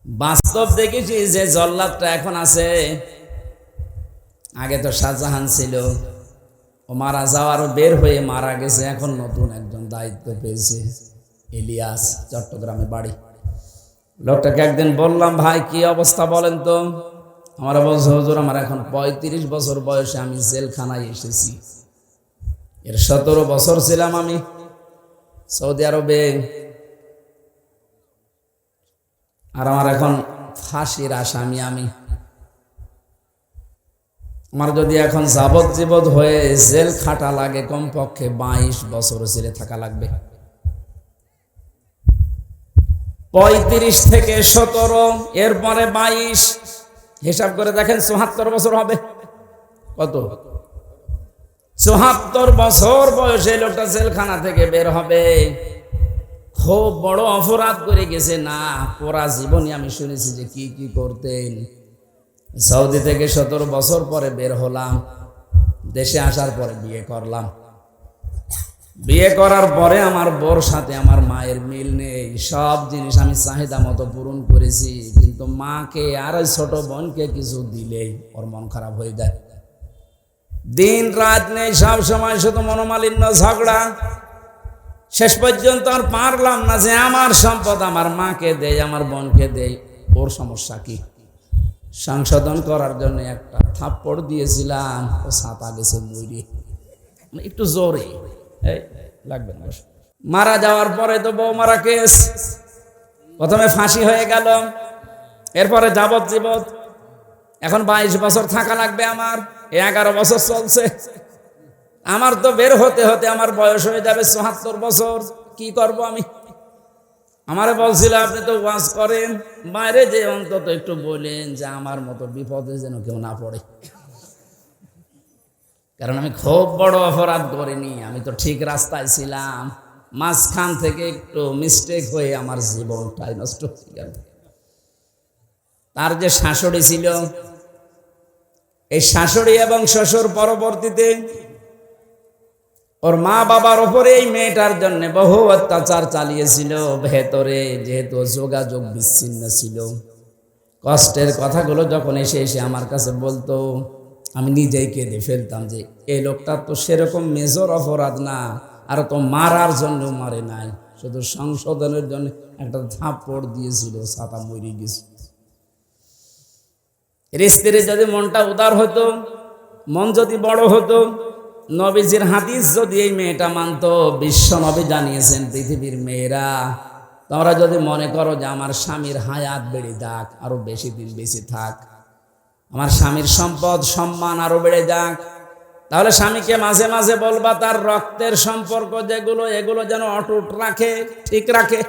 বাস্তব দেখেছি যে জল্লাদটা এখন আছে, আগে তো শাহজাহান ছিল, ও মারা যাওয়ার বের হয়ে মারা গেছে, এখন নতুন একজন দায়িত্ব পেয়েছে, ইলিয়াস, চট্টগ্রামে বাড়ি। লোকটাকে একদিন বললাম, ভাই কি অবস্থা বলেন তো? আমার বলছে, হুজুর আমার এখন 35 বছর বয়সে আমি জেলখানায় এসেছি, এর 17 বছর ছিলাম আমি সৌদি আরবে, আর আমার এখন ফাঁসির আসামি আমি। আমার যদি এখন যাবজ্জীবন হয়ে জেল খাটা লাগে, কমপক্ষে 22 বছর জেলে থাকা লাগবে। 35 থেকে 17, এরপরে 22, হিসাব করে দেখেন 74 বছর হবে। কত? 74 বছর বয়সে লোকটা জেলখানা থেকে বের হবে। খুব বড় অপরাধ করে গেছে না? পুরা জীবনই আমি শুনেছি যে কি কি করতেন। সৌদি থেকে 17 বছর পরে বের হলাম, দেশে আসার পরে বিয়ে করলাম। বিয়ে করার পরে আমার বোর সাথে আমার মায়ের মিল নেই, সব জিনিস আমি চাহিদা মতো পূরণ করেছি, কিন্তু মাকে আর ছোট বোনকে কিছু দিলেই ওর মন খারাপ হয়ে যায়। দিন রাত নেই, সব সময় শুধু মনোমালিন্য, ঝগড়া। শেষ পর্যন্ত আর পারলাম না যে আমার সম্পদ আমার মাকে দেই, আমার বোনকে দেই, ওর সমস্যা কি? সংশোধন করার জন্য একটা থাপ্পড় দিয়েছিলাম, ও ছাতা গেছে মুড়ি, একটু জোরে, লাগবে না। মারা যাওয়ার পরে তো বউ মারা কেস, প্রথমে ফাঁসি হয়ে গেল, এরপরে যাবজ্জীবন। এখন 22 বছর থাকা লাগবে আমার, 11 বছর চলছে। আমার তো বের হতে হতে আমার বয়স হয়ে যাবে 74 বছর। কি করব আমি? আমারে বলছিল, আপনি তো ওয়াজ করেন, বাইরে যে অন্তত একটু বলেন যে আমার মতো বিপদে যেন কেউ না পড়ে, কারণ আমি খুব বড় অপরাধ করিনি, আমি তো ঠিক রাস্তায় ছিলাম, মাঝখান থেকে একটু মিস্টেক হয়ে আমার জীবনটাই নষ্ট হয়ে গেল। তার যে শাশুড়ি ছিল, এই শাশুড়ি এবং শ্বশুর পরবর্তীতে ওর মা বাবার ওপরে এই মেয়েটার জন্য বহু অত্যাচার চালিয়েছিল ভেতরে, যেহেতু যোগাযোগ বিচ্ছিন্ন ছিল। কষ্টের কথাগুলো যখন এসে এসে আমার কাছে বলতো, আমি নিজেই কেঁদে ফেলতাম যে এই লোকটা তো সেরকম মেজর অপরাধ না, আর তো মারার জন্য মারে নাই, শুধু সংশোধনের জন্য একটা থাপ্পড় দিয়েছিল, ছাতা মরে গেছে। স্ত্রীর যদি মনটা উদার হতো, মন যদি বড় হতো, নবীজির হাদিস যদি এই মেয়েটা মানতো, বিশ্ব নবী জানিয়েছেন, পৃথিবীর মেয়েরা তোমরা যদি মনে করো যে আমার স্বামীর হায়াত বেড়ে যাক, আরো বেশি দিন বেশি থাক, আমার স্বামীর সম্পদ সম্মান আরো বেড়ে যাক, তাহলে স্বামীকে মাঝে মাঝে বলবা তার রক্তের সম্পর্ক যেগুলো, এগুলো যেন অটুট রাখে, ঠিক রাখে।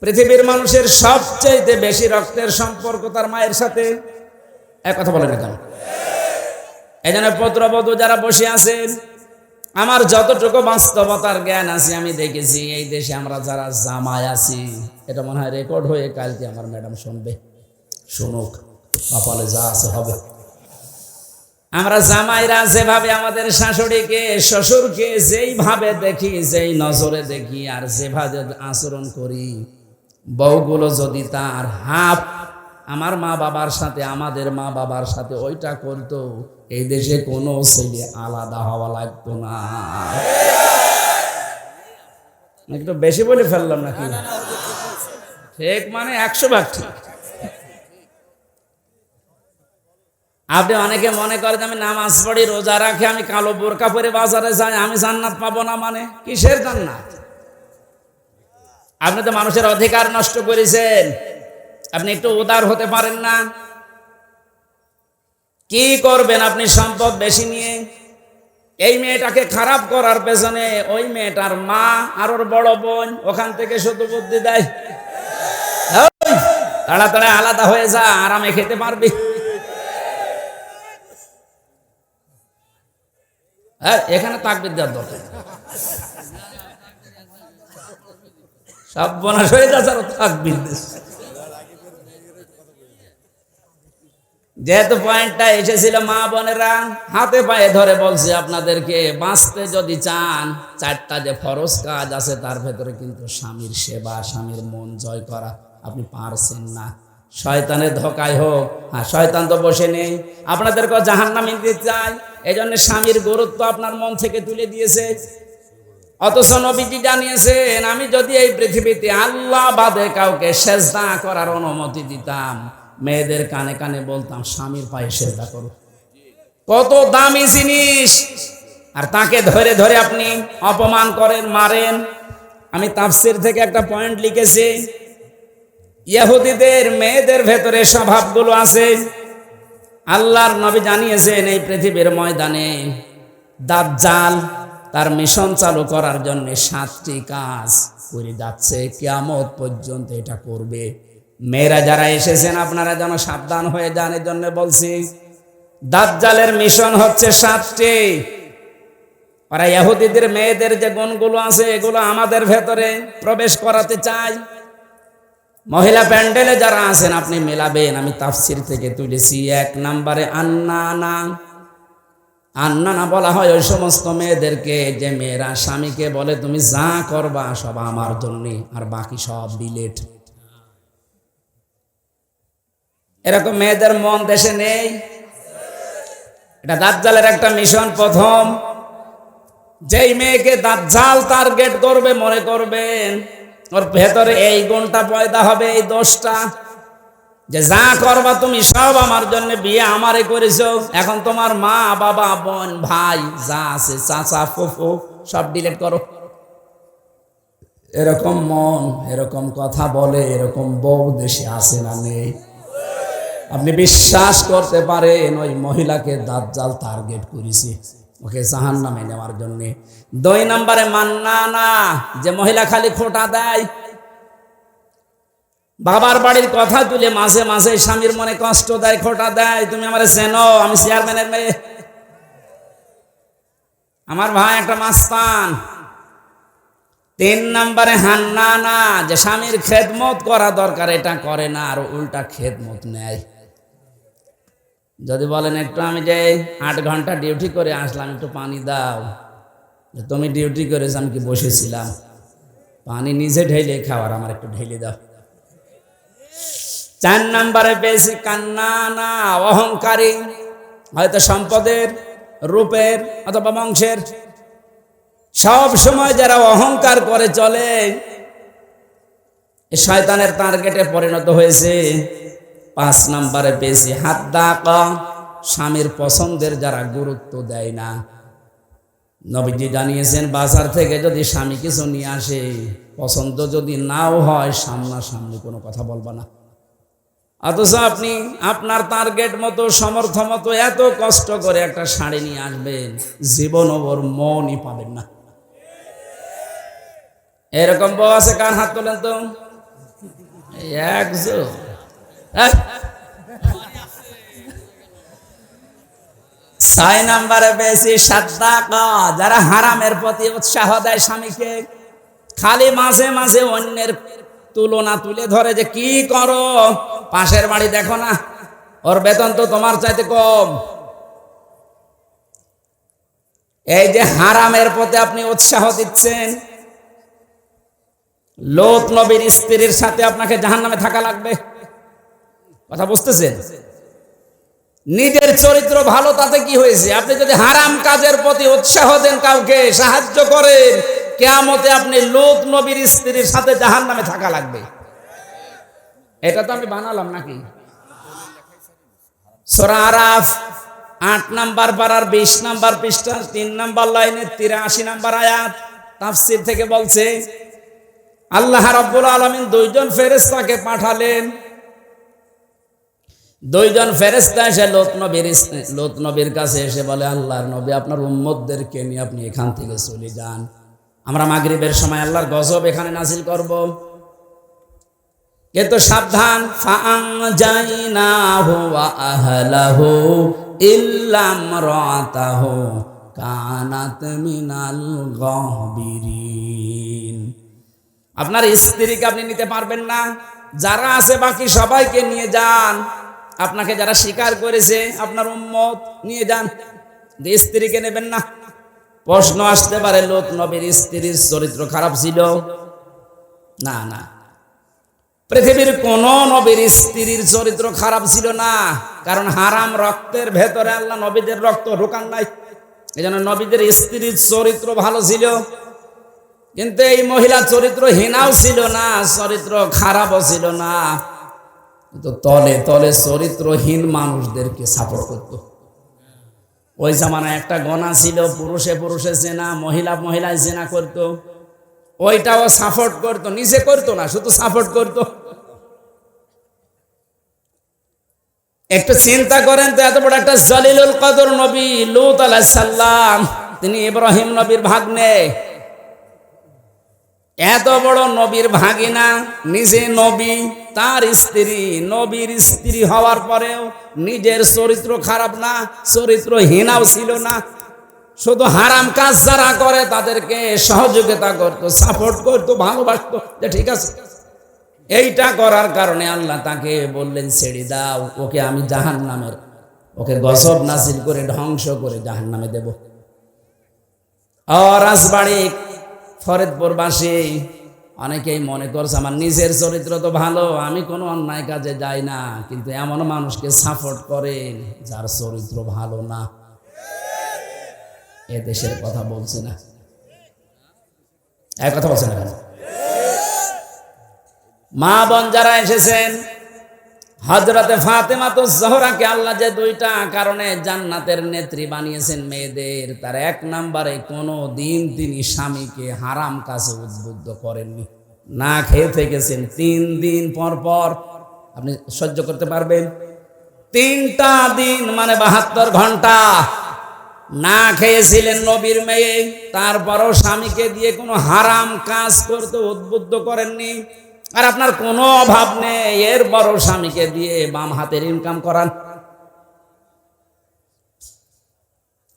পৃথিবীর মানুষের সবচেয়ে বেশি রক্তের সম্পর্ক তার মায়ের সাথে। এক কথা বলেন কেন? এই জন্য পুত্রবধূ যারা বসে আছেন, আমার যতটুকু বাস্তবতার জ্ঞান আছে আমি দেখেছি, এই দেশে আমরা যারা জামাই আছি, এটা মনে হয় রেকর্ড হয়ে কালকে আমার ম্যাডাম শুনবে, শুনুক, কপালে যা আছে হবে। আমরা জামাইরা যেভাবে আমাদের শাশুড়িকে শ্বশুরকে যেইভাবে দেখি, যেই নজরে দেখি, আর যেভাবে আচরণ করি, বউগুলো যদি তার হাফ আমার মা বাবার সাথে, আমাদের মা বাবার সাথে ওইটা করতো, এই দেশে কোনো ছেলে আলাদা হওয়া লাগতো না। একটু বেশি বলে ফেললাম নাকি? ঠিক মানে 100 ভাগ ঠিক। আপনি অনেকে মনে করেন আমি নামাজ পড়ি, রোজা রাখি, আমি কালো বোরকা পরে বাজারে যাই, আমি জান্নাত পাবো না। মানে কিসের জান্নাত? আপনি তো মানুষের অধিকার নষ্ট করেছেন, আপনি একটু উদার হতে পারেন না? কি করবেন আপনি সম্পদ বেশি নিয়ে? এই মেয়েটাকে খারাপ করার পেছনে ওই মেয়েটার মা আর ওর বড় বোন ওখান থেকে শুধু বুদ্ধি দেয়, তাড়াতাড়ি আলাদা হয়ে যা, আরামে খেতে পারবি। এখানে তাকবীর দেওয়ার দরকার, সব বনাশ হয়ে যাচ্ছে, তাকবীর দিচ্ছে। যেহেতু পয়েন্টটা এসেছিল, মা বোনেরা হাতে পায়ে ধরে বলছে আপনাদেরকে, বাঁচতে যদি চান 4টা যে ফরজ কাজ আছে, তার ভেতরে কিন্তু স্বামীর সেবা, স্বামীর মন জয় করা আপনি পারছেন না। শয়তানের ধোকায় হোক, হ্যাঁ শয়তান তো বসে নেই, আপনাদেরকে জাহান্নামে দিতে চায়। এই জন্য স্বামীর গুরুত্ব আপনার মন থেকে তুলে দিয়েছে। অথচ নবীজি জানিয়েছেন, আমি যদি এই পৃথিবীতে আল্লাহ বাদে কাউকে সেজদা করার অনুমতি দিতাম, মেয়েদের কানে কানে বলতাম স্বামীর পায়ে সেজদা করো। কত দামি জিনিস, আর তাকে ধরে ধরে আপনি অপমান করেন, মারেন। আমি তাফসীর থেকে একটা পয়েন্ট লিখেছি, ইহুদিদের মেয়েদের ভেতরে স্বভাবগুলো আছে। আল্লাহর নবী জানিয়েছেন এই পৃথিবীর ময়দানে দাজ্জাল তার মিশন চালু করার জন্য 7টি কাজ করে যাচ্ছে, কিয়ামত পর্যন্ত এটা করবে। মেয়েরা যারা এসেছেন আপনারা যেন সাবধান হয়ে যান, এর জন্য বলছি দাজ্জালের মিশন হচ্ছে 7টি। ওরা ইহুদিদের মেয়েদের যে গুণগুলো আছে এগুলো আমাদের ভেতরে প্রবেশ করাতে চায়। মহিলা প্যান্ডেলে যারা আছেন আপনি মেলাবেন, আমি তাফসীর থেকে তুলেছি। 1 নম্বরে আন্নানা। আন্নানা বলা হয় ওই সমস্ত মেয়েদেরকে যে মেয়েরা স্বামীকে বলে তুমি যা করবা সব আমার জন্য, আর বাকি সব ডিলেট। এরকম মেয়েদের মন দেশে নেই। এটা দাজ্জালের একটা মিশন। প্রথম যেই মেয়েকে দাজ্জাল টার্গেট করবে, মনে করবেন ওর ভেতরে এই গুণটা পয়দা হবে, এই দোষটা, যে যা করবা তুমি সব আমার জন্য, বিয়ে আমারে করেছো, এখন তোমার মা বাবা বোন ভাই যা আছে চাচা ফুফু সব ডিলিট করো। এরকম মন, এরকম কথা বলে, এরকম বউ দেশে আছে না নেই? আপনি বিশ্বাস করতে পারেন ওই মহিলাকে দাজ্জাল টার্গেট করেছে, ওকে জাহান্নামে নেওয়ার জন্য। 2 নম্বরে মান্নানা, যে মহিলা খালি খোঁটা দেয়, বাবার বাড়ির কথা তুলে মাঝে মাঝে স্বামীর মনে কষ্ট দেয়, খোঁটা দেয়, তুমি আমারে চেনো, আমি চেয়ারম্যানের মেয়ে, আমার ভাই একটা মাস্তান। 3 নম্বরে হান্নানা, যে স্বামীর খেদমত করা দরকার এটা করে না, আর উল্টা খেদমত নেয়। যদি বলেন একটু আমি যে 8 ঘন্টা ডিউটি করে আসলাম, একটু পানি দাও, তুমি ডিউটি করেছ আমি কি বসেছিলাম? পানি নিজে ঢেলে খাওয়ার, আমার একটু ঢেলে দাও। 4 নম্বরে বেশি কান্নানা, অহংকারী, হয়তো সম্পদের, রূপের অথবা বংশের। সব সময় যারা অহংকার করে চলে শয়তানের টার্গেটে পরিণত হয়েছে। 5 নম্বরে বেশি হাদ্দাকা, স্বামীর পছন্দের যারা গুরুত্ব দেয় না। নবীজি জানিয়েছেন বাজার থেকে যদি স্বামী কিছু নিয়ে আসে, পছন্দ যদি নাও হয়, সামনাসামনি কোনো কথা বলবা না। অথচ আপনি আপনার টার্গেট মতো, সমর্থ মতো এত কষ্ট করে একটা শাড়ি নিয়ে আসবেন, জীবন ওর মনই পাবেন না। এরকম বউ আছে? কার হাত তোলেন তো। একজন 6 নম্বরে বেশি সাদ্দাকা, যারা হারামের প্রতি উৎসাহ দেয় স্বামীকে, খালি মাঝে মাঝে অন্যের তুলনা তুলে ধরে, যে কি করো, পাশের বাড়ি দেখো না, ওর বেতন তো তোমার চাইতে কম। এই যে হারামের প্রতি আপনি উৎসাহ দিচ্ছেন। লোত নবীর স্ত্রীর সাথে আপনাকে জাহান্নামে থাকা লাগবে, কথা বুঝতেছেন? নিজের চরিত্র ভালো তাতে কি হয়েছে? আপনি যদি হারাম কাজের প্রতি উৎসাহ দেন, কাউকে সাহায্য করেন, কিয়ামতে আপনি লোত নবীর স্ত্রীর সাথে জাহান্নামে থাকা লাগবে। এটা তো আমি বানালাম নাকি? সূরা আরাফ 8 নম্বর পারার 20 নম্বর পৃষ্ঠা 3 নম্বর লাইনে 83 নম্বর আয়াত তাফসীর থেকে বলছে, আল্লাহ রাব্বুল আলামিন 2 জন ফেরেশতাকে পাঠালেন। 2 জন ফেরেশতা এসে লোত নবীর কাছে এসে বলে, আল্লাহর নবী আপনার উম্মতদেরকে নিয়ে আপনি এখান থেকে চলে যান, আমরা মাগরিবের সময় আল্লাহর গজব এখানে নাজিল করব। কিন্তু সাবধান, ফাআনজাইনাহু ওয়া আহলাহু ইল্লা ইমরাতাহু কানাত মিনাল গাবিরিন। আপনার স্ত্রীকে আপনি নিতে পারবেন না, যারা আছে বাকি সবাইকে নিয়ে যান। আপনাকে যারা স্বীকার করেছে আপনার উম্মত, নিয়ে যান, স্ত্রীকে নেবেন না। প্রশ্ন আসতে পারে, লোত নবীর স্ত্রীর চরিত্র খারাপ ছিল? না না। পৃথিবীর কোন নবীর স্ত্রীর চরিত্র খারাপ ছিল না, কারণ হারাম রক্তের ভেতরে আল্লাহ নবীদের রক্ত ঢোকান নাই। এই জন্য নবীদের স্ত্রীর চরিত্র ভালো ছিল। কিন্তু এই মহিলা চরিত্রহীনাও ছিল না, চরিত্র খারাপও ছিল না, কিন্তু তলে তলে চরিত্রহীন মানুষদেরকে সাপোর্ট করত। ওই জামানায় একটা গণা ছিল, পুরুষে পুরুষে জেনা, মহিলা মহিলায় জেনা করত, ওইটাও সাপোর্ট করত, নিজে করতো না, শুধু সাপোর্ট করত। একটু চিন্তা করেন তো, এত বড় একটা জলিলুল কদর নবী লূত আলাইহিস সালাম, তিনি ইব্রাহিম নবীর ভাগ্নে, এত বড় নবীর ভাগিনা, নিজে নবী, তার স্ত্রী নবীর স্ত্রী হওয়ার পরেও নিজের চরিত্র খারাপ না, চরিত্রহীনাও ছিল না, শুধু হারাম কাজ যারা করে তাদেরকে সহযোগিতা করতো, সাপোর্ট করতো, ভালোবাসতো, যে ঠিক আছে। এইটা করার কারণে আল্লাহ তাকে বললেন, ছেড়ে দাও, ওকে আমি জাহান্নামের, ওকে গজব নাজিল করে ধ্বংস করে জাহান্নামে দেব। রাজবাড়ি ফরিদপুরবাসী অনেকেই মনে করছে আমার নিজের চরিত্র তো ভালো, আমি কোনো অন্যায় কাজে যাই না, কিন্তু এমন মানুষকে সাপোর্ট করে যার চরিত্র ভালো না। এ দেশের কথা বলছি না, এক কথা বলছে না কেন? মা বোন যারা এসেছেন, হযরতে ফাতেমাতুজ জোহরাকে আল্লাহ যে দুইটা কারণে জান্নাতের নেত্রী বানিয়েছেন মেয়েদের, তার এক নম্বরে কোনো দিন তিনি স্বামীকে হারাম কাজে উদ্বুদ্ধ করেননি। না খেয়ে থেকেছেন 3 দিন পর পর, আপনি সহ্য করতে পারবেন? 3টা দিন মানে 72 ঘন্টা না খেয়েছিলেন নবীর মেয়ে, তারপরও স্বামীকে দিয়ে কোনো হারাম কাজ করতে উদ্বুদ্ধ করেননি। আর আপনার কোনো অভাব নেই, এর বড় স্বামীকে দিয়ে বাম হাতের ইনকাম করান।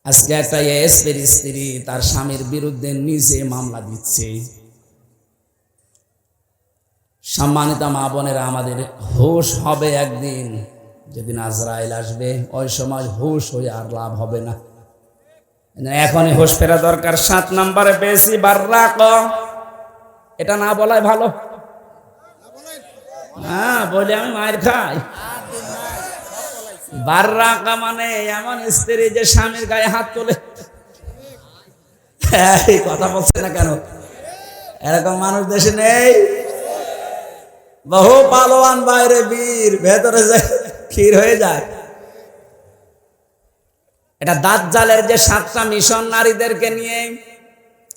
আজকে একটা এসপির স্ত্রী তার স্বামীর বিরুদ্ধে নিজে মামলা দিচ্ছে। সম্মানিত মা বোনেরা, আমাদের হুঁশ হবে একদিন, যেদিন আজরাইল আসবে, ওই সময় হুঁশ হয়ে আর লাভ হবে না। এখনই হুঁশ ফেরা দরকার। 7 নম্বরে পেয়েছি বাররাক, এটা না বলাই ভালো। হ্যাঁ, বলে আমি মায়ের খাই। বাররাকা মানে এমন স্ত্রী যে স্বামীর গায়ে হাত তোলে। এই কথা বলছে না কেন? এরকম মানুষ দেশে নেই? বহু পালোয়ান বাইরে বীর, ভেতরে যায় ক্ষীর হয়ে যায়। এটা দাজ্জালের যে 7টা মিশন নারীদেরকে নিয়ে,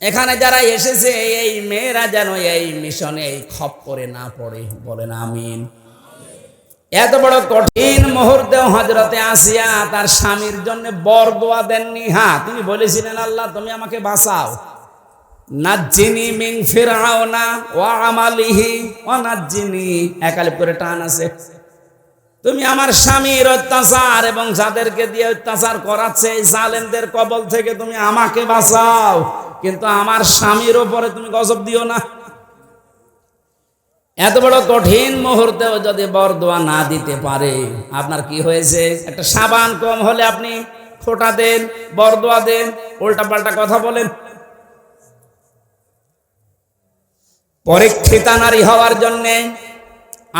এখানে যারা এসেছে এই মেয়েরা যেন এই মিশনে এই খপ্পরে না পড়ে, বলেন আমিন। এত বড় কঠিন মুহূর্তে হযরতে আসিয়া তার স্বামীর জন্য বরদোয়া দেননি। হ্যাঁ, তিনি বলেছিলেন, আল্লাহ তুমি আমাকে বাঁচাও, নাজ্জিনি মিন ফিরআউনা ওয়া আমালিহি ওয়া নাজ্জিনি, একালিপ করে টান আছে। তুমি আমার স্বামীর অত্যাচার এবং যাদেরকে দিয়ে অত্যাচার করাচ্ছে এই জালেমদের কবল থেকে তুমি আমাকে বাঁচাও, কিন্তু আমার স্বামীর উপরে তুমি গজব দিও না। এত বড় কঠিন মুহূর্তেও যদি বরদোয়া না দিতে পারে, আপনার কি হয়েছে? একটা সাবান কম হলে আপনি খোঁটা দেন, বরদোয়া দেন, উল্টা পাল্টা কথা বলেন। পরীক্ষিতা নারী হওয়ার জন্যে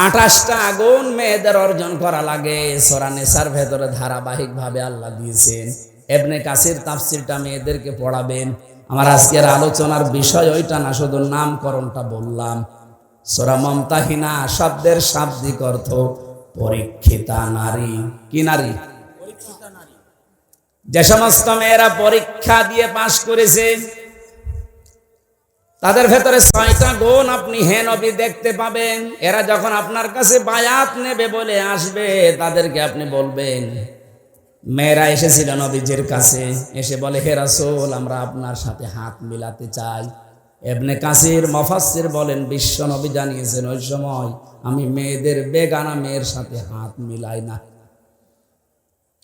28টা গুণ মেয়েদের অর্জন করা লাগে। সূরা নিসার ভেতরে ধারাবাহিকভাবে আল্লাহ দিয়েছেন। ইবনে কাসির তাফসীরটা মেয়েদেরকে পড়াবেন। আমার আজকের আলোচনার বিষয় ওইটা না, শুধু নামকরণটা বললাম। সূরা মুমতাহিনা শব্দের শাব্দিক অর্থ পরীক্ষিতা নারী। কি নারী? যে সমস্ত মেয়েরা পরীক্ষা দিয়ে পাশ করেছে, তাদের ভেতরে 6টা গুণ আপনি হে নবী দেখতে পাবেন। এরা যখন আপনার কাছে বায়াত নেবে বলে আসবে, তাদেরকে আপনি বলবেন, মেয়েরা এসেছিল নবীজির কাছে, এসে বলে, হে রাসূল, আমরা আপনার সাথে হাত মিলাতে চাই। ইবনে কাসির মুফাসসির বলেন, বিশ্ব নবী জানিয়েছেন, ওই সময় আমি মেয়েদের বেগানা মেয়ের সাথে হাত মিলাই না।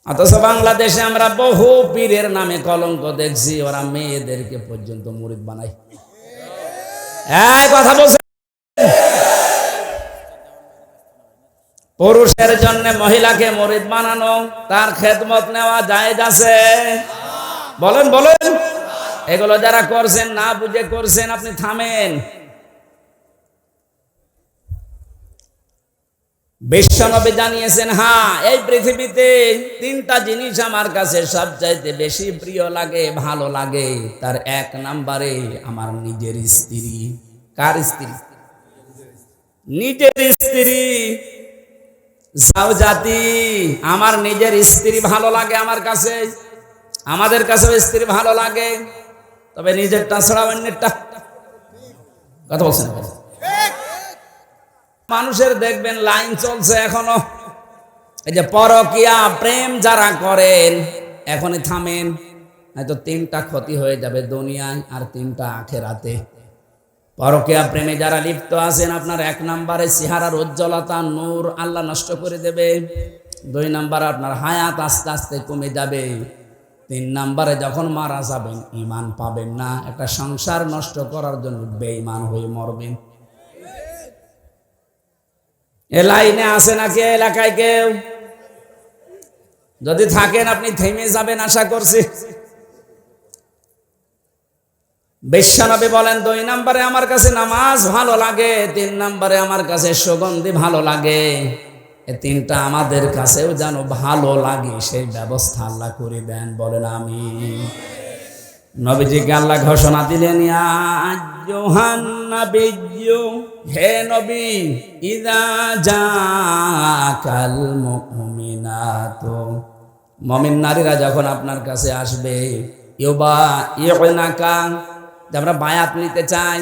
অথচ বাংলাদেশে আমরা বহু পীরের নামে কলঙ্ক দেখছি, ওরা মেয়েদেরকে পর্যন্ত মুরিদ বানায়। এই কথা বলছে। পুরুষের জন্য মহিলাকে মুরিদ বানানো, তার খেদমত নেওয়া জায়েজ আছে? বলেন বলেন। এগুলো যারা করছেন না বুঝে করছেন, আপনি থামেন। বিশ্বনবী জানিয়েছেন, হ্যাঁ, এই পৃথিবীতে তিনটা জিনিস আমার কাছে সবচাইতে বেশি প্রিয় লাগে, ভালো লাগে। তার এক নম্বরে আমার নিজের স্ত্রী। কার স্ত্রী? নিজের স্ত্রী। জাওজাতি, আমার নিজের স্ত্রী ভালো লাগে আমার কাছে। আমাদের কাছেও স্ত্রী ভালো লাগে, তবে নিজেরটা ছাড়া অন্যেরটা। কথা বলছেন? মানুষের দেখবেন লাইন চলছে এখনো, এই যে পরকিয়া প্রেম যারা করেন এখনই থামেন, হয়তো তিনটা ক্ষতি হয়ে যাবে দুনিয়ায় আর তিনটা আখেরাতে। পরকিয়া প্রেমে যারা লিপ্ত আছেন, আপনার এক নম্বরে চেহারার উজ্জ্বলতা নূর আল্লাহ নষ্ট করে দেবে। দুই নম্বরে আপনার হায়াত আস্তে আস্তে কমে যাবে। তিন নম্বরে যখন মারা যাবেন ঈমান পাবেন না, একটা সংসার নষ্ট করার জন্য বেঈমান হয়ে মরবেন। এ লাইনে আছে নাকি এলাকায় কেউ? যদি থাকেন আপনি থেমে যাবেন আশা করছি। বিশ্বনবী বলেন, দুই নম্বরে আমার কাছে নামাজ ভালো লাগে, তিন নম্বরে আমার কাছে সুগন্ধি ভালো লাগে। এই তিনটা আমাদের কাছেও যেন ভালো লাগে, সেই ব্যবস্থা আল্লাহ করে দেন। বলেন আমিন। নবীজিকে আল্লাহ ঘোষণা দিলেন, ইয়া আইয়ুহান নাবিয়্যু, হে নবী, ইযা জাকাল মুমিনাতু, মুমিন নারীরা যখন আপনার কাছে আসবে, ইউবাইউনাকা, আমরা বায়াত নিতে চাই,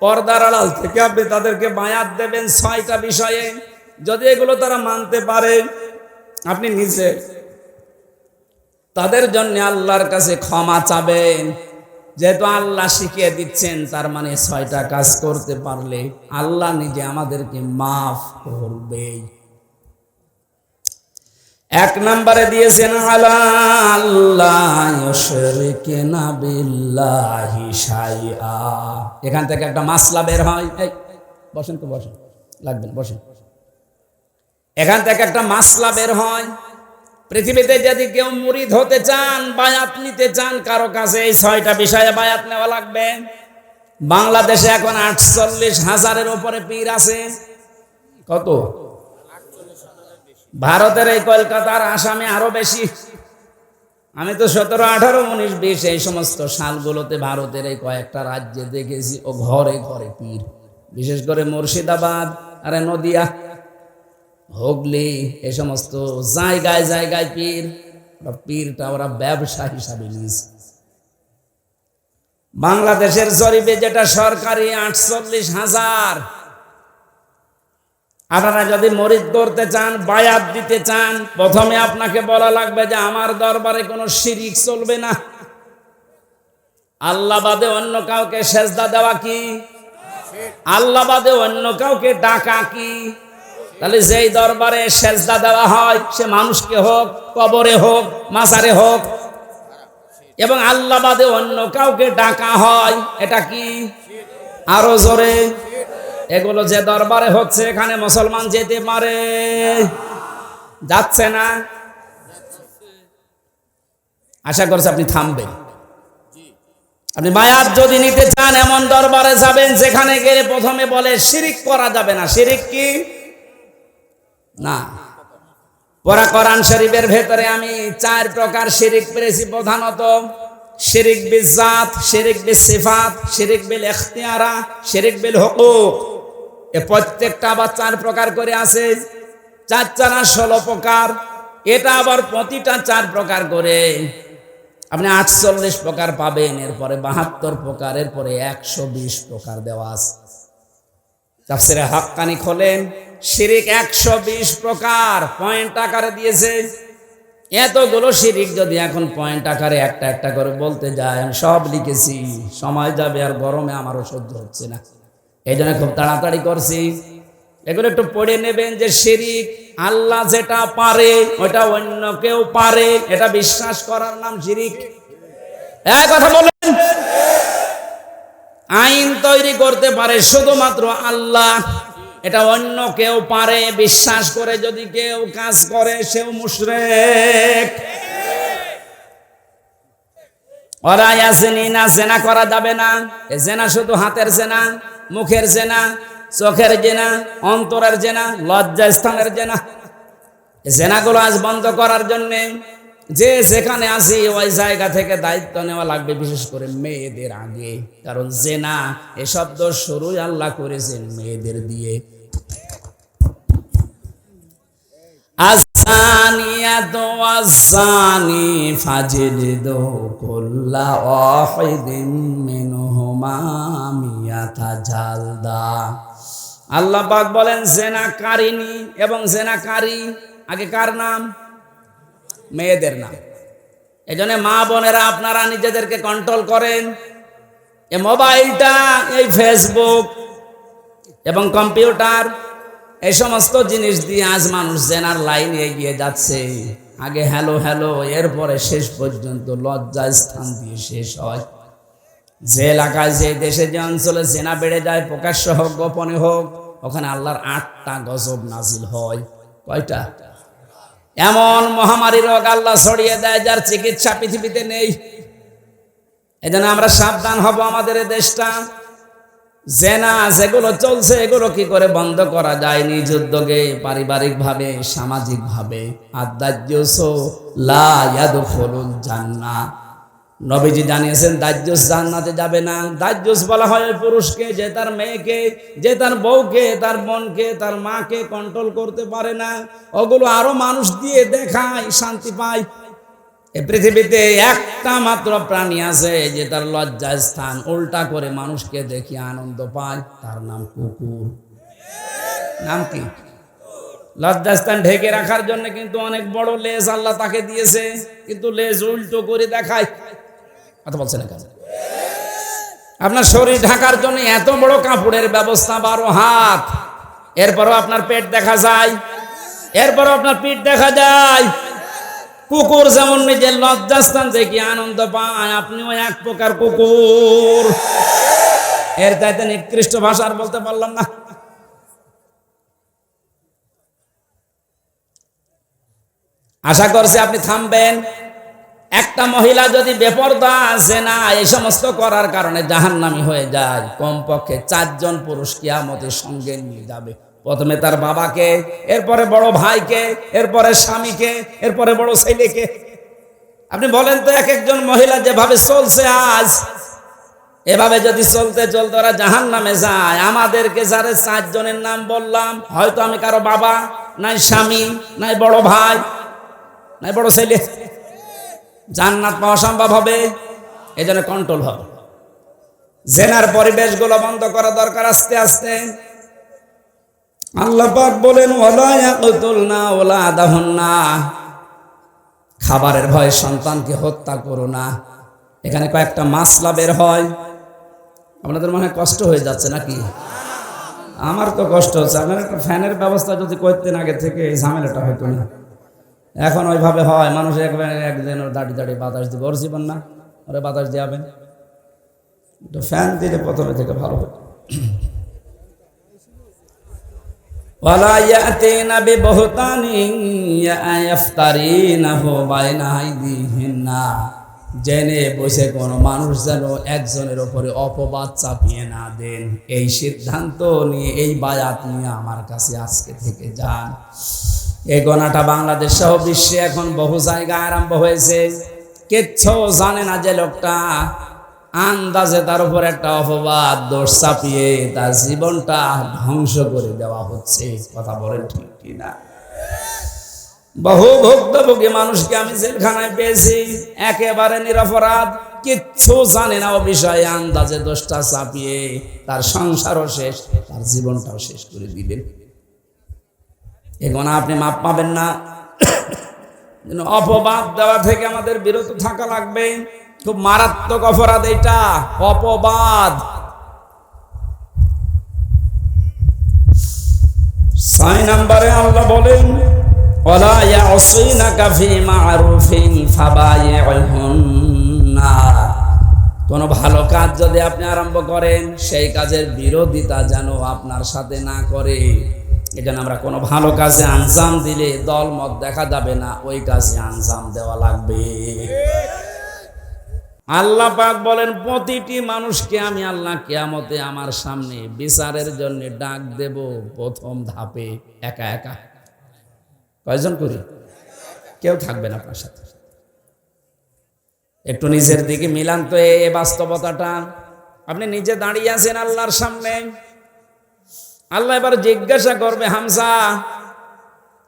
পর্দার আড়াল থেকে আপনি তাদেরকে বায়াত দেবেন 6টা বিষয়ে। যদি এগুলো তারা মানতে পারে, আপনি নিজে তাদের জন্য আল্লাহর কাছে ক্ষমা চাবেন। যেহেতু আল্লাহ শিখিয়ে দিচ্ছেন, তার মানে 6টা কাজ করতে পারলে আল্লাহ নিজে আমাদেরকে মাফ করবে। এক নম্বরে দিয়েছেন, আলা আল্লাহ ইউশরিকুনা বিল্লাহি শাইআ। এখান থেকে একটা মাসলা বের হয়। এই বসেন তো, বসেন, লাগবেন, বসেন। এখান থেকে একটা মাসলা বের হয়। পৃথিবীতে যদি কেউ মুরিদ হতে চান, বায়াত নিতে চান কারো কাছে, এই 6টা বিষয়ে বায়াত নেওয়া লাগবে। বাংলাদেশে এখন 48,000-এর উপরে পীর আছে। কত? ভারতের এই কলকাতার, আসামে আরো বেশি। আমি তো 17, 18, 19, 20 এই সমস্ত সালগুলোতে ভারতের এই কয়েকটা রাজ্যে দেখেছি, ও ঘরে ঘরে পীর। বিশেষ করে মুর্শিদাবাদ, আরে নদিয়া, হুগলি, এই সমস্ত জায়গায় জায়গায় পীর। পীরটা ওরা ব্যবসা হিসাবে নিয়েছে। বাংলাদেশের জরিপে যেটা সরকারি 48,000। আপনারা যদি মরিদ করতে চান, বায়াত দিতে চান, প্রথমে আপনাকে বলা লাগবে যে আমার দরবারে কোনো শিরিক চলবে না। আল্লাহ বাদে অন্য কাউকে সেজদা দেওয়া কি? আল্লাহ বাদে অন্য কাউকে ডাকা কি? তাহলে যেই দরবারে সেজদা দেওয়া হয়, সে মানুষকে হোক, কবরে হোক, মাজারে হোক, এবং আল্লাহ বাদে অন্য কাউকে ডাকা হয়, এটা কি? আরো জোরে। এগুলো যে দরবারে হচ্ছে, এখানে মুসলমান যেতে পারে? যাচ্ছে না? আশা করছি আপনি থামবেন। আপনি বায়াত যদি নিতে চান, এমন দরবারে যাবেন যেখানে গেলে প্রথমে বলে শিরিক করা যাবে না। শিরিক কি? না। পুরা কোরআন শরীফের ভেতরে আমি 4 প্রকার শিরিক পেয়েছি প্রধানত। শিরিক বিল জাত, শিরিক বিল সিফাত, শিরিক বিল ইখতিয়ারা, শিরিক বিল হুকুক। এ প্রত্যেকটা আবার 4 প্রকার করে আছে। 4 4 16 প্রকার। এটা আবার প্রতিটা 4 প্রকার করে আপনি 48 প্রকার পাবেন। এরপরে 72 প্রকার, এরপরে 120 প্রকার দেওয়া আছে। তাফসীরে হাক্কানি খোলেন, শিরিক 120 প্রকার পয়েন্ট আকারে দিয়েছে। এতগুলো শিরিক যদি এখন পয়েন্ট আকারে একটা একটা করে বলতে যায়, আমি সব লিখেছি, সময় যাবে, আর গরমে আমারও সহ্য হচ্ছে না। এই জন্য খুব তাড়াতাড়ি করছি। এগুলো একটু পড়ে নেবেন যে শিরিক, আল্লাহ যেটা পারে ওটা অন্য কেউ পারে, এটা বিশ্বাস করার নাম শিরিক। এক কথা বলেন। আইন তৈরি করতে পারে শুধুমাত্র আল্লাহ, এটা অন্য কেউ পারে বিশ্বাস করে যদি কেউ কাজ করে, সেও মুশরিক। ওরা ইয়াসিনা, জেনা করা যাবে না। এ জেনা শুধু হাতের জেনা, মুখের জেনা, চোখের জেনা, অন্তরের জেনা, লজ্জা স্থানের জেনা। জেনাগুলো আজ বন্ধ করার জন্যে যে যেখানে আসি ওই জায়গা থেকে দায়িত্ব নেওয়া লাগবে, বিশেষ করে মেয়েদের আগে। কারণ জেনা এ শব্দ শুরুই আল্লাহ করেছেন মেয়েদের দিয়ে। আসানিয়াতু ওয়াসানি ফাজলিদু কুল্লা ওয়াহিদিন মিনহুমা মিয়াতা জালদা। আল্লাহ পাক বলেন জেনাকারিনী এবং জেনাকারী, আগে কার নাম? মেয়েদের নাম। এজন্য মা বোনেরা আপনারা নিজেদেরকে কন্ট্রোল করেন। এই মোবাইলটা, এই ফেসবুক এবং কম্পিউটার, এই সমস্ত জিনিস দিয়ে আজ মানুষ জেনার লাইনে এগিয়ে যাচ্ছে। আগে হ্যালো হ্যালো, এরপরে শেষ পর্যন্ত লজ্জা স্থান দিয়ে শেষ হয়। যে এলাকায়, যে দেশে, যে অঞ্চলে জেনা বেড়ে যায়, প্রকাশ্য হোক গোপনে হোক, ওখানে আল্লাহর 8টা গজব নাজিল হয়। কয়টা? এমন মহামারী রোগ আল্লাহ ছড়িয়ে দেয় যার চিকিৎসা পৃথিবীতে নেই। এজন্য আমরা সাবধান হব। আমাদের এই দেশটা জেনা যেগুলো চলছে, এগুলো কি করে বন্ধ করা যায়? নিজ উদ্যোগে, পারিবারিক ভাবে, সামাজিক ভাবে। আদ-দাজ্জুস লা ইয়াদখুলুল জান্নাহ। নবীজি জানিয়েছেন দাজ্জুস জান্নাতে যাবে না। দাজ্জুস বলা হয় ওই পুরুষকে যে তার মেয়েকে, যে তার বউকে, তার বোনকে, তার মাকে কন্ট্রোল করতে পারে না। ওগুলো আরো মানুষ দিয়ে দেখায়, শান্তি পায়। এই পৃথিবীতে একটা মাত্র প্রাণী আছে যে তার লজ্জা স্থান উল্টা করে মানুষকে দেখিয়ে আনন্দ পায়, তার নাম কুকুর। নাম কি? লজ্জাস্থান ঢেকে রাখার জন্য কিন্তু অনেক বড় লেজ আল্লাহ তাকে দিয়েছে, কিন্তু লেজ উল্টো করে দেখায়। কথা বলছে না কেন? আপনার শরীর ঢাকার জন্য এত বড় কাপড়ের ব্যবস্থা, 12 হাত, এরপরও আপনার পেট দেখা যায়, এরপরও আপনার পিঠ দেখা যায়। কুকুর যেমন নিজের লজ্জাস্থান থেকে আনন্দ পায়, আপনিও এক প্রকার কুকুর। এর চাইতে নিকৃষ্ট ভাষা আর বলতে পারলাম না। আশা করছি আপনি থামবেন। একটা মহিলা যদি বেপরদা, জেনা এই সমস্ত করার কারণে জাহান্নামী হয়ে যায়, কমপক্ষে 4 জন পুরুষ কিয়ামতের সঙ্গে নিয়ে যাবে। প্রথমে তার বাবাকে, এরপরে বড় ভাইকে, এরপরে স্বামীকে, এরপরে বড় ছেলেকে। আপনি বলেন তো, এক একজন মহিলা যেভাবে চলছে আজ, এভাবে যদি চলতে চলতে ওরা জাহান্নামে যায়, আমাদেরকে যারা 4 জনের নাম বললাম, হয়তো আমি কারো বাবা, নাই স্বামী, নাই বড় ভাই, নাই বড় ছেলে, জান্নাত পাওয়া সম্ভব হবে? এই জন্য কন্ট্রোল হবে। জেনার পরিবেশগুলো বন্ধ করা দরকার আস্তে আস্তে। আল্লাহ পাক বলেন ওয়ালা ইয়াকতুলনা ওয়ালাদাহুন্না, খাবারের ভয়ে সন্তানকে হত্যা করো না। এখানে কয়েকটা মাসলা বের হয়। আপনাদের মনে হয় কষ্ট হয়ে যাচ্ছে নাকি? আমার তো কষ্ট হচ্ছে। আপনার একটা ফ্যানের ব্যবস্থা যদি করতেন আগে থেকে, এই ঝামেলাটা হতো না। এখন ওইভাবে হয়, মানুষ একদিন দাঁড়িয়ে দাঁড়িয়ে বাতাস দিবে, ওর জীবন না, ওরা বাতাস দিয়াবেন। ফ্যান দিলে প্রথমে থেকে ভালো হতো। ওয়ালা ইয়াতিনা বিবহতানিন ইয়াফতারিনাহু বাইনা আইদিহিন্না, জেনে বসে কোনো মানুষ যেন একজনের ওপরে অপবাদ চাপিয়ে না দেন। এই সিদ্ধান্ত নিয়ে, এই বায়াত নিয়ে আমার কাছে আজকে থেকে যান। এই গণাটা বাংলাদেশ সহ বিশ্বে এখন বহু জায়গায় আরম্ভ হয়েছে। কিচ্ছু জানে না যে লোকটা, আন্দাজে তার উপর একটা অপবাদ, দোষ চাপিয়ে তার জীবনটা ধ্বংস করে দেওয়া হচ্ছে। কথা বলেন ঠিক কিনা? বহু ভুক্তভোগী মানুষকে আমি জেলখানায় পেয়েছি, একেবারে নিরপরাধ, কিচ্ছু জানে না ও বিষয়ে, আন্দাজে দোষটা চাপিয়ে তার সংসারও শেষ, তার জীবনটাও শেষ করে দিলেন। এগুলো আপনি মাপ পাবেন না। অপবাদ দেওয়া থেকে আমাদের বিরত থাকা লাগবে। খুব মারাত্মক অপরাধ এটা, অপবাদ। 6 নম্বরে আল্লাহ বলেন ওয়ালা ইয়াসিনাকা ফি মা'রুফিন ফাবাই'হুন্না, কোন ভালো কাজ যদি আপনি আরম্ভ করেন, সেই কাজের বিরোধিতা যেন আপনার সাথে না করে। এজন্য আমরা কোনো ভালো কাজে আঞ্জাম দিলে দল মত দেখা যাবে না, ওই কাজে আঞ্জাম দেওয়া লাগবে। আল্লাহ পাক বলেন প্রতিটি মানুষকে আমি আল্লাহ কিয়ামতে আমার সামনে বিচারের জন্য ডাক দেব প্রথম ধাপে একা একা। কয়জন করি? কেউ থাকবেন আপনার সাথে। একটু নিজের দিকে মিলান তো এই বাস্তবতাটা। আপনি নিজে দাঁড়িয়ে আছেন আল্লাহর সামনে, আল্লাহ এবার জিজ্ঞাসা করবে, হামজা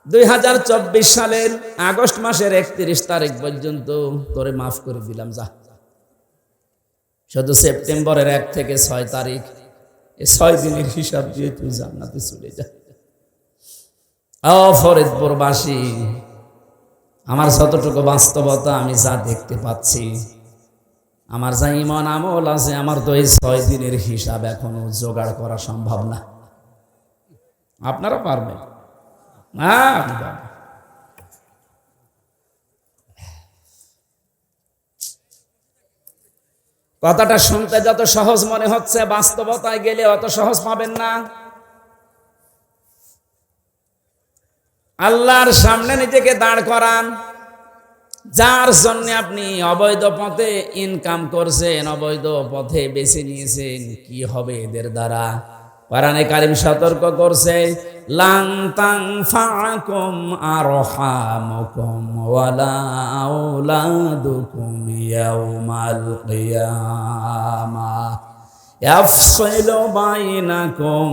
2024 সালের আগস্ট মাসের 31 তারিখ পর্যন্ত তোরে মাফ করে দিলাম, যা। শুধু সেপ্টেম্বরের 1 থেকে 6 তারিখ, এই 6 দিনের হিসাব দিয়ে তুই জান্নাতে চলে যা। ও ফরিদপুরবাসী, আমার যতটুকু বাস্তবতা আমি যা দেখতে পাচ্ছি, আমার যা ঈমান আমল আছে, আমার তো এই 6 দিনের হিসাব এখনো জোগাড় করা সম্ভব না। আপনারা পারবেন? কথাটা শুনতে যত সহজ মনে হচ্ছে, বাস্তবতায় গেলে অত সহজ পাবেন না। আল্লাহর সামনে নিজেকে দাঁড় করান, যার জন্য আপনি অবৈধ পথে ইনকাম করছেন, অবৈধ পথে বেছে নিয়েছেন, কি হবে এদের দ্বারা? কোরআনে কারীম সতর্ক করছে, লান তানফাকুম আরহামুকুম ওয়ালা আওলাদুকুম ইয়াউমাল কিয়ামাহ ইয়াফসিলু বাইনাকুম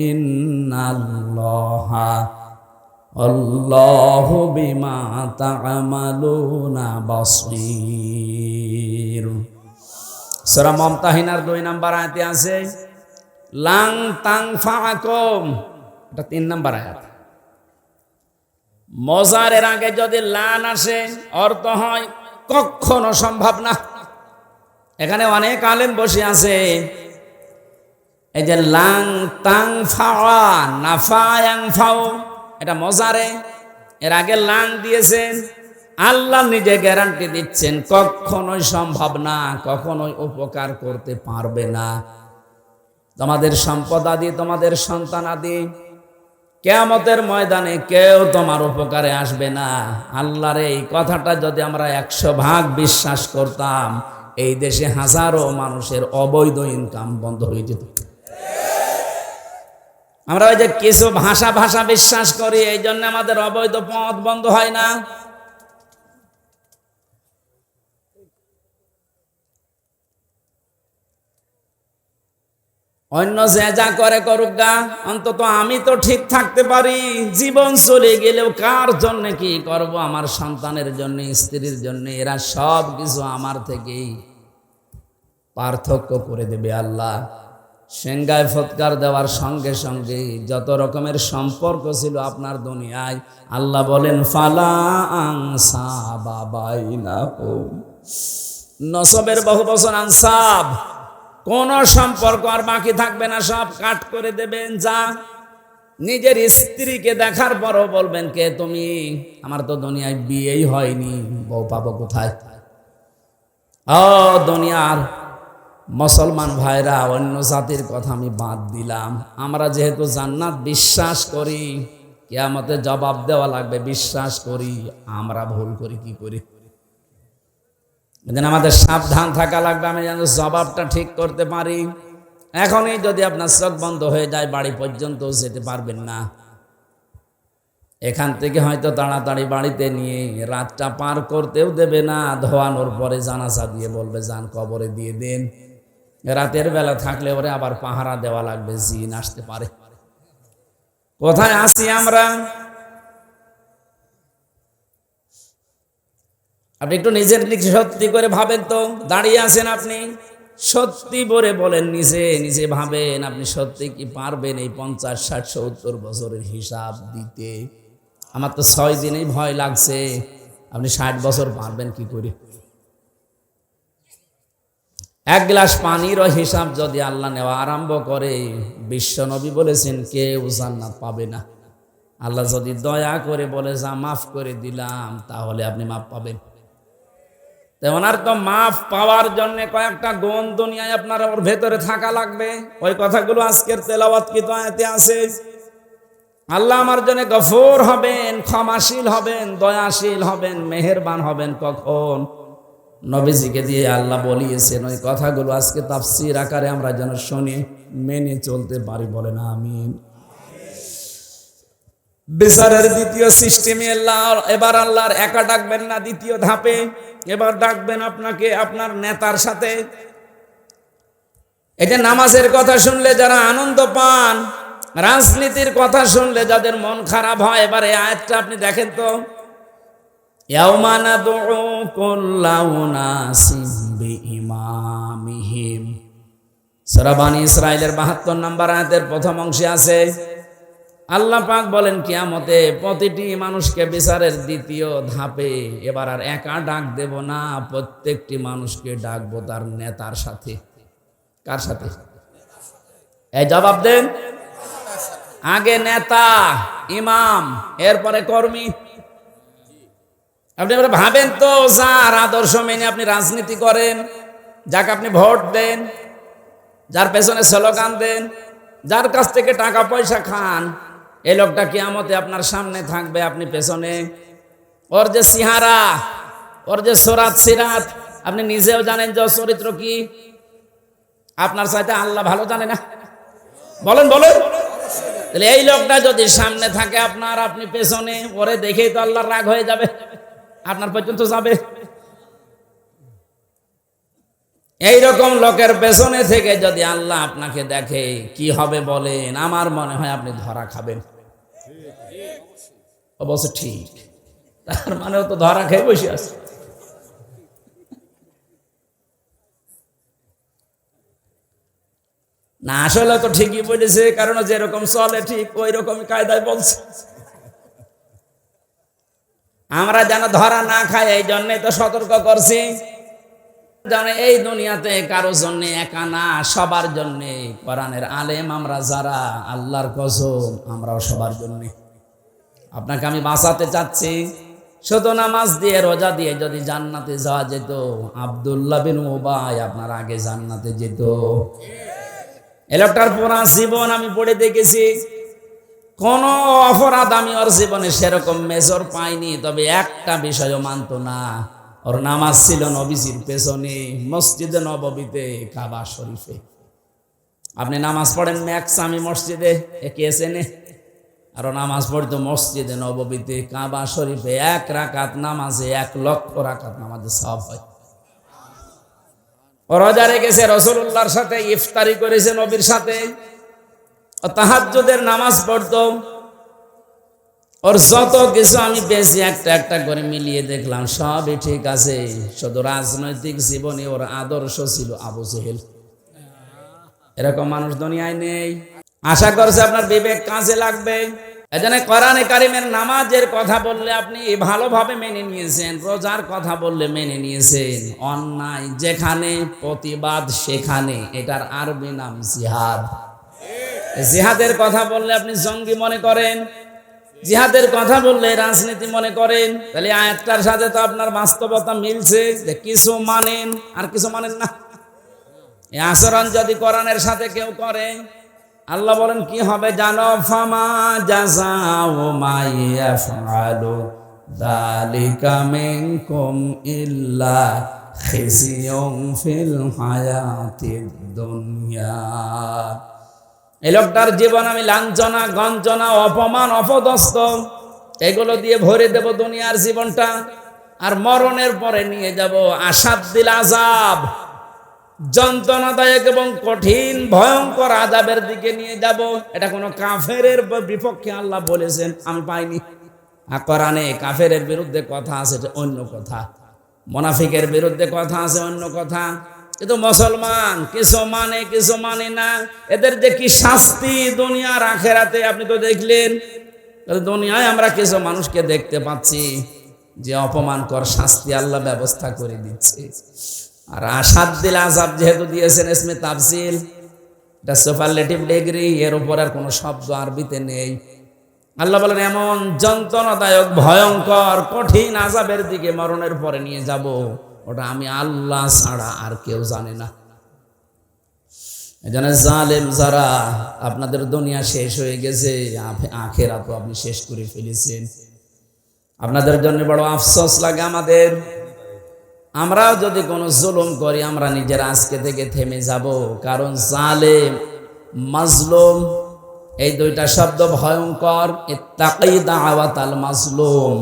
ইন্নাল্লাহা আল্লাহু বিমা তা'মালুনা বাসীর। সূরা মুমতাহিনার 2 নম্বর আয়াতে আছে লান তানফাকুম, এটা 3 নম্বর আয়াত। মজারের আগে যদি লান আসে অর্থ হয় কখনো সম্ভব না। এখানে অনেক আলেম বসে আছে, এই যে লান তানফা নাফা ইয়ানফাউ, এটা মজারে, এর আগে লান দিয়েছেন। আল্লাহ নিজে গ্যারান্টি দিচ্ছেন কখনোই সম্ভব না, কখনোই উপকার করতে পারবে না। তোমাদের সম্পদ আদি, তোমাদের সন্তান আদি, কিয়ামতের ময়দানে কেউ তোমার উপকারে আসবে না। আল্লাহর এই কথাটা যদি আমরা 100% বিশ্বাস করতাম, এই দেশে হাজারো মানুষের অবৈধ ইনকাম বন্ধ হয়ে যেত। আমরা ওই যে কিছু ভাষা বিশ্বাস করি, এই জন্য আমাদের অবৈধ পথ বন্ধ হয় না। অন্য যে যা করে করুক গা, অন্তত আমি তো ঠিক থাকতে পারি। জীবন চলে গেলেও কার জন্য কি করব? আমার সন্তানের জন্য, স্ত্রীর জন্য, এরা সব কিছু আমার থেকেই পার্থক্য করে দেবে আল্লাহ। সেঙ্গায় ফৎকার দেওয়ার সঙ্গে সঙ্গে যত রকমের সম্পর্ক ছিল আপনার দুনিয়ায়, আল্লাহ বলেন ফালা আনসাবা বাইনাহুম। নসবের বহু বছর আনসাব, কোন সম্পর্ক আর বাকি থাকবে না, সব কাট করে দেবেন। যা নিজের স্ত্রীকে দেখার পরও বলবেন, কে তুমি? আমার তো দুনিয়ায় বিয়েই হয়নি, বউ পাবো কোথায়? ও দুনিয়ার মুসলমান ভাইরা, অন্য জাতির কথা আমি বাদ দিলাম। আমরা যেহেতু জান্নাত বিশ্বাস করি, কিয়ামতে জবাব দেওয়া লাগবে বিশ্বাস করি, আমরা ভুল করি কি করি? এদিন আমাদের সাবধান থাকা লাগবে, আমি যেন জবাবটা ঠিক করতে পারি। এখনই যদি আপনার চোখ বন্ধ হয়ে যায়, বাড়ি পর্যন্ত যেতে পারবেন না। এখান থেকে হয়তো তাড়াতাড়ি বাড়িতে নিয়ে রাতটা পার করতেও দেবে না। ধোয়ানোর পরে জানাজা দিয়ে বলবে যান কবরে দিয়ে দেন। রাতের বেলা থাকলে ওরে আবার পাহারা দেওয়া লাগবে, জিন আসতে পারে। কোথায় আছি আমরা? আপনি একটু নিজের দিকে সত্যি করে ভাবেন তো। দাঁড়িয়ে আছেন আপনি, সত্যি করে বলেন, নিজে নিজে ভাবেন, আপনি সত্যি কি পারবেন এই 50, 60, 70 বছরের হিসাব দিতে? আমার তো 6 দিনেই ভয় লাগছে, আপনি 60 বছর পারবেন কি করে? 1 গ্লাস পানিরও হিসাব যদি আল্লাহ নেওয়া আরম্ভ করে, বিশ্ব নবী বলেছেন কেউ জান্নাত পাবে না। আল্লাহ যদি দয়া করে বলে যা মাফ করে দিলাম, তাহলে আপনি মাফ পাবেন। ওনার তো মাফ পাওয়ার জন্য কয়েকটা গুণ দুনিয়ায় আপনার ওর ভেতরে থাকা লাগবে। ওই কথাগুলো আজকের তেলাওয়াত কি তো আয়াতে আছে। আল্লাহ আমার জন্য গফুর হবেন, ক্ষমাশীল হবেন, দয়াশীল হবেন, মেহেরবান হবেন কখন? নবীজিকে দিয়ে আল্লাহ বলিয়েছেন। ওই কথাগুলো আজকে তাফসীর আকারে আমরা যেন শুনি, মেনে চলতে পারি, বলেন আমিন। বিচারের দ্বিতীয় সিস্টেমে এবার আল্লাহর একা ডাকবেন না, দ্বিতীয় ধাপে এবার ডাকবেন আপনাকে আপনার নেতার সাথে। এই যে নামাজের কথা শুনলে যারা আনন্দ পান, রাজনীতির কথা শুনলে যাদের মন খারাপ হয়, এবার এই আয়াতটা আপনি দেখেন তো, ইয়াউমা নাদউ কুল্লা উনাসিম বিইমামিহিম। সূরা বনী ইসরাঈলের ৭২ নম্বর আয়াতের প্রথম অংশে আছে, আল্লাহ পাক বলেন কিয়ামতে প্রতিটি মানুষকে বিচারের দ্বিতীয় ধাপে এবার আর একা ডাক দেব না, প্রত্যেকটি মানুষকে ডাকবো তার নেতার সাথে। কার সাথে? এই জবাব দেন। আগে নেতা, ইমাম, এরপরে কর্মী। আপনি ভাবেন তো, যার আদর্শ মেনে আপনি রাজনীতি করেন, যাকে আপনি ভোট দেন, যার পেছনে স্লোগান দেন, যার কাছ থেকে টাকা পয়সা খান, এই লোকটা কিয়ামতে আপনার সামনে থাকবে, আপনি পেছনে। ওর যে সিহারা, ওর যে সোরাত সিরাত, আপনি নিজেও জানেন যে ওর চরিত্র কি। আপনার চাইতে আল্লাহ ভালো জানে না? বলেন বলেন। তাহলে এই লোকটা যদি সামনে থাকে আপনার, আপনি পেছনে, ওরে দেখেই তো আল্লাহর রাগ হয়ে যাবে, আপনার পর্যন্ত যাবে। এইরকম লোকের পেছনে থেকে যদি আল্লাহ আপনাকে দেখে, কি হবে বলেন? আমার মনে হয় আপনি ধরা খাবেন। অবশ্য ঠিক, তার মানে তো ধরা খেয়ে বসে আছে। না, আসলে তো ঠিকই বলেছে, কারণ যেরকম চলে ঠিক ওই রকম কায়দায় বলছে। আমরা যেন ধরা না খাই, এই জন্যই তো সতর্ক করছি। জানে এই দুনিয়াতে কারোর জন্য একা না, সবার জন্য। কোরআনের আলেম আমরা যারা, আল্লাহর কসম আমরাও সবার জন্য। আপনাকে আমি বাঁচাতে চাচ্ছি। শুধু নামাজ দিয়ে রোজা দিয়ে যদি জান্নাতে যাওয়া যেত, আব্দুল্লাহ বিন উবাই আপনার আগে জান্নাতে যেত। এই লোকটার পুরা জীবন আমি পড়ে দেখেছি, কোন অপরাধ আমি ওর জীবনে সেরকম মেজর পাইনি। তবে একটা বিষয়ও মানত না, ওর নামাজ ছিল নবীজির পেছনে, মসজিদে নববীতে, কাবা শরীফে। আপনি নামাজ পড়েন ম্যাক্সামি মসজিদে, একে এসেনে, আর নামাজ পড়তো মসজিদে নববীতে, কাবা শরীফে। 1 রাকাত নামাজে 1 লক্ষ রাকাত নামাজে সওয়াব হয়। ও রোজা রেখেছে, রাসূলুল্লাহর সাথে ইফতারি করেছে, নবীর সাথে, তাহাজ্জুদের নামাজ পড়তো। ওর যত কিছু আমি বেশি একটা একটা করে মিলিয়ে দেখলাম, সবই ঠিক আছে। শুধু রাজনৈতিক জীবনে ওর আদর্শ ছিল আবু জেহেল। এরকম মানুষ দুনিয়ায় নেই। আশা করছে আপনার বিবেক কাজে লাগবে। এজন্য কোরআনে কারিমের নামাজের কথা বললে আপনি ভালোভাবে মেনে নিয়েছেন, রোজার কথা বললে মেনে নিয়েছেন। অন্যায় যেখানে, প্রতিবাদ সেখানে, এটার আরবি নাম জিহাদ। জিহাদের কথা বললে আপনি জঙ্গি মনে করেন, জিহাদের কথা বললে রাজনীতি মনে করেন। তাহলে আয়াতটার সাথে তো আপনার বাস্তবতা মিলছে, যে কিছু মানেন আর কিছু মানেন না। এই আচরণ যদি কোরআনের সাথে কেউ করে, আল্লাহ বলেন কি হবে জানো? ফামা জাযাউ মা ইয়াফআলু যালিকা মিনকুম ইল্লা খিজিয়ুন ফিল হায়াতিদ দুনিয়া। এই লোকটার জীবন আমি লাঞ্ছনা, গঞ্জনা, অপমান, অপদস্থ এগুলো দিয়ে ভরে দেব দুনিয়ার জীবনটা, আর মরণের পরে নিয়ে যাব আসাদ্দিল আযাব, যন্ত্রণাদায়ক এবং কঠিন ভয়ঙ্কর আযাবের দিকে নিয়ে যাব। এটা কোনো কাফেরের বিপক্ষে আল্লাহ বলেছেন, আমি পাইনি। কোরআনে কাফেরের বিরুদ্ধে কথা আছে, এটা অন্য কথা। মুনাফিকের বিরুদ্ধে কথা আছে, অন্য কথা। কিন্তু মুসলমান কিছু মানে কিছু মানে না। এদের যে কি শাস্তি দুনিয়ার আখেরাতে আপনি তো দেখলেন। দুনিয়ায় আমরা কিছু মানুষকে দেখতে পাচ্ছি যে অপমানকর শাস্তি আল্লাহ ব্যবস্থা করে দিচ্ছে। আর আসাদ্দিল আযাব যেহেতু দিয়েছেন ইসমে তাফসিল, এটা সুপারলেটিভ ডিগ্রি, এর উপর আর কোনো শব্দ আরবিতে নেই। আল্লাহ বলেন এমন যন্ত্রণাদায়ক ভয়ঙ্কর কঠিন আযাবের দিকে মরণের পরে নিয়ে যাব, ওটা আমি আল্লাহ ছাড়া আর কেউ জানে না। এজন্য জালেম যারা, আপনাদের দুনিয়া শেষ হয়ে গেছে, আখিরাত আপনি শেষ করে ফেলেছেন। আপনাদের জন্য বড় আফসোস লাগে আমাদের। আমরাও যদি কোনো জুলুম করি আমরা নিজের আজকে থেকে থেমে যাব, কারণ জালেম মাজলুম এই দুইটা শব্দ ভয়ঙ্কর। ইত্তাকি দাওয়াতাল মাজলুম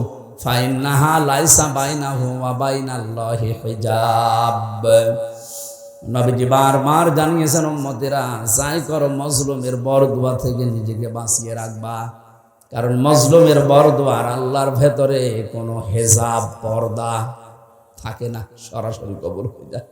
ফাইন্নাহা লাইসা বাইনাহু ওয়া বাইনাল্লাহি হিজাব। নবীজি বারবার জানিয়েছেন উম্মতেরা, যাই করো মজলুমের বরদুয়া থেকে নিজেকে বাঁচিয়ে রাখবা, কারণ মজলুমের বরদুয়ার আল্লাহর ভেতরে কোনো হেজাব পর্দা থাকে না, সরাসরি কবুল হয়ে যায়।